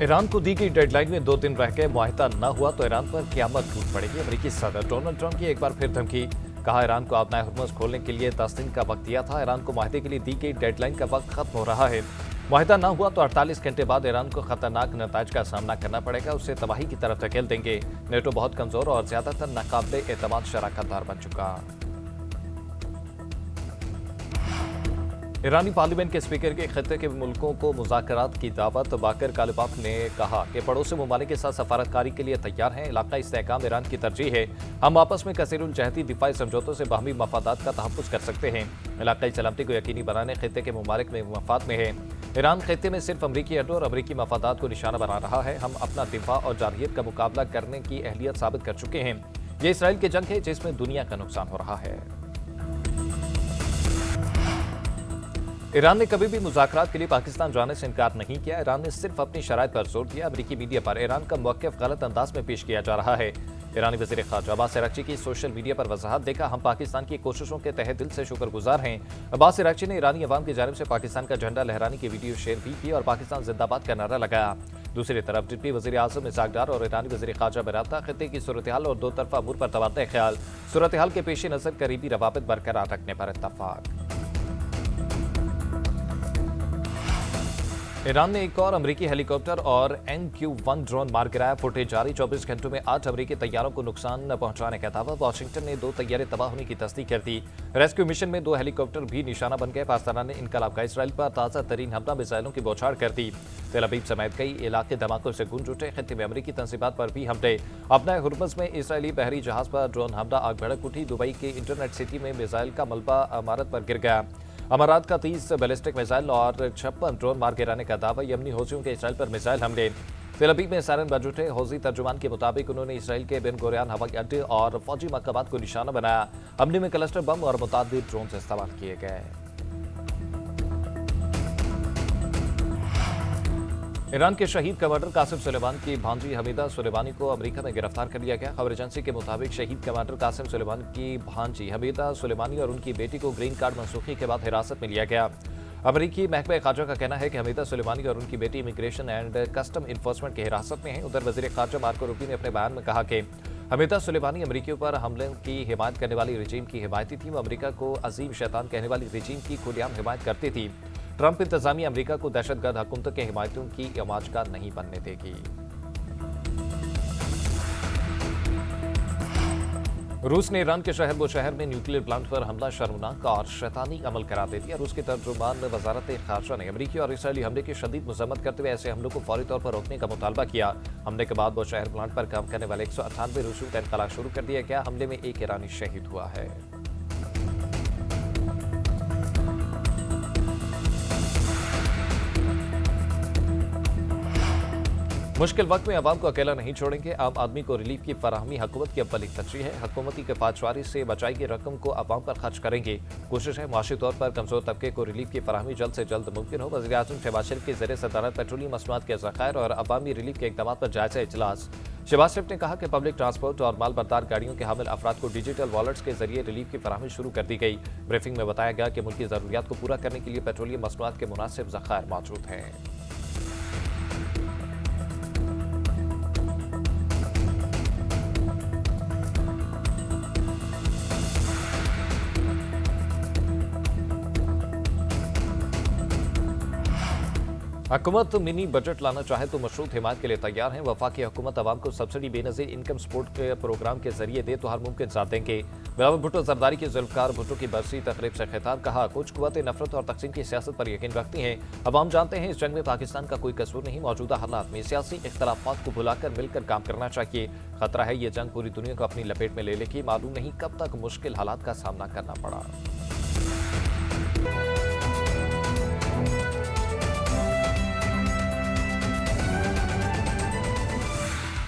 Iran को दी गई deadline में 2 दिन रह गए, मुआहिदा न हुआ तो ईरान पर क़यामत टूट पड़ेगी। अमेरिकी सदर डोनाल्ड ट्रंप की एक बार फिर धमकी। कहा, ईरान को आबनाए हुर्मुज़ खोलने के लिए 10 दिन का वक्त दिया था। ईरान को मुआहिदे के लिए दी गई डेडलाइन का वक्त खत्म हो रहा है। मुआहिदा न हुआ तो 48 घंटे बाद ईरान को खतरनाक नताइज का सामना करना पड़ेगा। उसे तबाही की तरफ धकेल देंगे। नेटो बहुत कमजोर और ज्यादातर नाकाबिले एतमाद शराकतदार बन चुका। ईरानी पार्लियामेंट के स्पीकर के खत्ते के मुल्कों को मुज़ाकरात की दावत। बाकर कालिबाफ ने कहा कि पड़ोसी ममालिक के साथ सफारतकारी के लिए तैयार हैं। इलाकाई इस्तेहकाम ईरान की तरजीह है। हम आपस में कसीरुल जहती दिफाई समझौतों से बाहमी मफादात का तहफ़्फ़ुज़ कर सकते हैं। इलाकाई सलामती को यकीनी बनाने खत्ते के ममालिक में मफाद में है। ईरान खत्ते में सिर्फ अमरीकी अड्डों और अमरीकी मफादात को निशाना बना रहा है। हम अपना दिफा और जारहियत का मुकाबला करने की अहलियत साबित कर चुके हैं। ये इसराइल की जंग है जिसमें दुनिया का नुकसान हो रहा है। ईरान ने कभी भी मुज़ाकरात के लिए पाकिस्तान जाने से इनकार नहीं किया। ईरान ने सिर्फ अपनी शराइत पर जोर दिया। अमरीकी मीडिया पर ईरान का मौक़िफ़ गलत अंदाज में पेश किया जा रहा है। ईरानी वज़ीर ख़ारजा अब्बास अराग़ची की सोशल मीडिया पर वज़ाहत। देखा, हम पाकिस्तान की कोशिशों के तहे दिल से शुक्रगुजार हैं। अब्बास अराग़ची ने ईरानी अवाम की जानिब से पाकिस्तान का झंडा लहराने की वीडियो शेयर भी की और पाकिस्तान जिंदाबाद का नारा लगाया। दूसरी तरफ डिप्टी वज़ीर आज़म इसहाक़ डार और ईरानी वज़ीर ख़ारजा बरामदा खत्ते की सूरत हाल और दो तरफा अमूर पर तबादला ख्याल। सूरत हाल के पेश नज़र करीबी रवाबित बरकरार रखने पर इत्तफ़ाक़। ईरान ने एक और अमरीकी हेलीकॉप्टर और MQ-1 ड्रोन मार गिराया। फुटेज जारी। 24 घंटों में 8 अमरीकी तैयारों को नुकसान पहुंचाने का दावा। वाशिंगटन ने 2 तैयारे तबाह होने की तस्दीक कर दी। रेस्क्यू मिशन में 2 हेलीकॉप्टर भी निशाना बन गए। पाकिस्तान ने इनकलाब का इसराइल पर ताज़ा तरीन हमला मिसाइलों की बौछार कर दी। तेल अवीव समेत कई इलाके धमाकों से गूंज उठे। खत्ते में अमरीकी तंजीबात पर भी हमले। अपना हुर्मुज़ में इसराइली बहरी जहाज पर ड्रोन हमला, आग भड़क उठी। दुबई के इंटरनेट सिटी में मिसाइल का मलबा इमारत पर गिर गया। अमारात का 30 बैलिस्टिक मिसाइल और 56 ड्रोन मार गिराने का दावा। यमनी हौसियों के इसराइल पर मिसाइल हमले। तेल अवीव में सायरन बज उठे। हौसी तर्जुमान के मुताबिक उन्होंने इसराइल के बेन गुरियन हवाई अड्डे और फौजी मकामात को निशाना बनाया। हमले में क्लस्टर बम और मुतअद्दिद ड्रोन इस्तेमाल किए गए। ईरान के शहीद कमांडर कासिम सुलेमानी की भांजी हमीदा सुलेमानी को अमेरिका में गिरफ्तार कर लिया गया। खबर एजेंसी के मुताबिक शहीद कमांडर कासिम सुलेमानी की भांजी हमीदा सुलेमानी और उनकी बेटी को ग्रीन कार्ड मनसूखी के बाद हिरासत में लिया गया। अमेरिकी महकमा खारजा का कहना है कि हमीदा सुलेमानी और उनकी बेटी इमिग्रेशन एंड कस्टम इन्फोर्समेंट की हिरासत में हैं। उधर वज़ीर खारजा मार्को रूबियो ने अपने बयान में कहा कि हमीदा सुलेमानी अमरीकियों पर हमले की हिमायत करने वाली रजीम की हिमायती थी। वो अमरीका को अजीम शैतान कहने वाली रजीम की खुलेआम हिमायत करती थी। ट्रंप इंतजामिया अमरीका को दहशतगर्द हुकूमत के हिमायतियों की आमाजगार नहीं बनने देगी। रूस ने ईरान के शहर बुशहर में न्यूक्लियर प्लांट पर हमला शर्मनाक और शैतानी अमल करार दे दिया। रूस के तर्जुमान वजारत खारजा ने अमरीकी और इसराइली हमले की शदीद मजम्मत करते हुए ऐसे हमलों को फौरी तौर पर रोकने का मुतालबा किया। हमले के बाद बुशहर प्लांट पर काम करने वाले 198 रूसियों का इनकला शुरू कर दिया गया। हमले में एक ईरानी शहीद हुआ है। मुश्किल वक्त में आवाम को अकेला नहीं छोड़ेंगे। आम आदमी को रिलीफ की फराहमी हुकूमत की अव्वल तरजीह है। हुकूमती के पाचवारी से बचाई गई रकम को आवाम पर खर्च करेंगे। कोशिश है माशी तौर पर कमजोर तबके को रिलीफ की फराहमी जल्द से जल्द मुमकिन हो। वज़ीर आज़म शहबाज शरीफ के ज़रिए सदारत पेट्रोलियम मसनूआत के ज़खायर और अवामी रिलीफ के इक़दामात पर जायजा इजलास। शहबाज शरीफ ने कहा कि पब्लिक ट्रांसपोर्ट और माल बरदार गाड़ियों के हामिल अफराद को डिजिटल वॉलेट्स के जरिए रिलीफ की फराहमी शुरू कर दी गई। ब्रीफिंग में बताया गया कि मुल्क की ज़रूरियात को पूरा करने के लिए पेट्रोलियम मसनूआत के मुनासिब ज़खायर मौजूद हैं। हुकूमत मिनी बजट लाना चाहे तो मशरूत हिमायत के लिए तैयार है। वफाकी हुकूमत आवाम को सब्सिडी बेनज़ीर इनकम सपोर्ट के प्रोग्राम के जरिए दे तो हर मुमकिन साथ देंगे। बिलावल भुट्टो जरदारी की जुल्फ़कार भुट्टो की बरसी तकरीब से खिताब। कहा, कुछ कुव्वतें नफरत और तकसीम की सियासत पर यकीन रखती हैं। अवाम जानते हैं इस जंग में पाकिस्तान का कोई कसूर नहीं। मौजूदा हालात में सियासी इख्तलाफात को भुलाकर मिलकर काम करना चाहिए। खतरा है ये जंग पूरी दुनिया को अपनी लपेट में ले लेगी। मालूम नहीं कब तक मुश्किल हालात का सामना करना पड़ा।